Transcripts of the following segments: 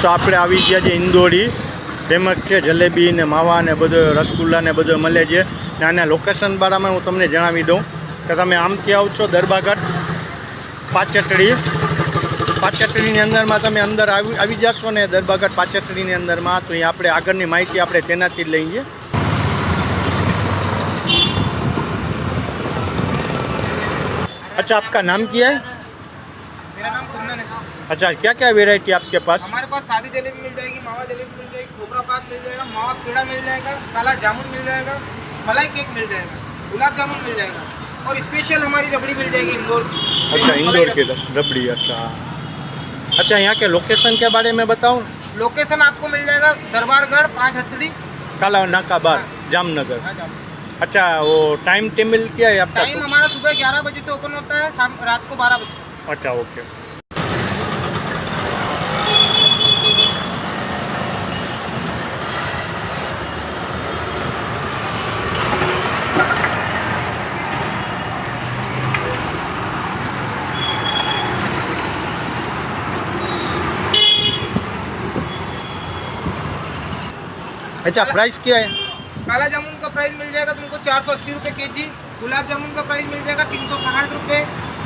તો આપણે આવી ગયા છે ઇન્દોરી, ફેમસ છે જલેબી ને માવા ને બધો રસગુલ્લા ને બધો મળે છે. ને આના લોકેશન બારામાં હું તમને જણાવી દઉં કે તમે આમથી આવશો દરબાઘાટ પાચટડીની અંદરમાં તમે અંદર આવી જશો ને દરબાઘાટ પાચટડીની અંદરમાં, તો એ આપણે આગળની માહિતી આપણે તેનાથી જ લઈએ. अच्छा, आपका नाम क्या है? मेरा नाम कुंदन है. अच्छा, क्या क्या वेराइटी आपके पास? हमारे पास सादी जलेबी मिल जाएगी, मावा जलेबी मिल जाएगी, खोबरा पाक मिल जाएगा, मावा पेड़ा मिल जाएगा, काला जामुन मिल जाएगा, मलाई केक मिल जाएगा, गुलाब जामुन मिल जाएगा और स्पेशल हमारी रबड़ी मिल जाएगी इंदौर की. अच्छा, इंदौर की रबड़ी. अच्छा, यहाँ के लोकेशन के बारे में बताऊँ? लोकेशन आपको मिल जाएगा दरबारगढ़ 5 हथड़ी काला नाका बार, जामनगर. अच्छा, वो टाइम टेबल क्या है आपका? टाइम हमारा सुबह 11 बजे से ओपन होता है, शाम रात को 12 बजे. अच्छा, ओके. अच्छा, प्राइस क्या है? काला जामुन का प्राइस मिल जाएगा तुमको 480 रुपये के.जी. गुलाब जामुन का प्राइस मिल जाएगा 360 रुपये.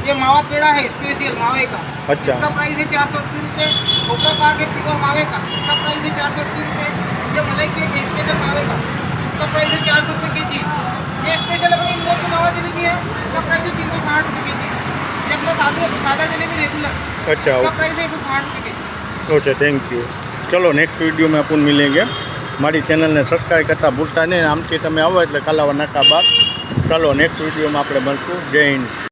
ये मावा पेड़ा है स्पेशल मावे का. अच्छा. इसका प्राइस है 480 रुपये. खोपरा पाक है प्योर मावे का, इसका प्राइस है 480 रुपये. ये मलाई केक है स्पेशल मावे का, इसका प्राइस है 400 रुपये के.जी. ये स्पेशल अपनी इंदौर की मावा जलेबी है, इसका प्राइस है 360 रुपये के.जी. ये अपना सादा जलेबी रेगुलर, अच्छा, इसका प्राइस है 160 रुपये के.जी. Okay, thank you. चलो, नेक्स्ट वीडियो में अपन मिलेंगे. મારી ચેનલને સબસ્ક્રાઈબ કરતા ભૂલતા નહીં. આમથી તમે આવો એટલે કાલાવા નાકા બાર. ચાલો, નેક્સ્ટ વિડીયોમાં આપણે મળશું. જય હિન્દ.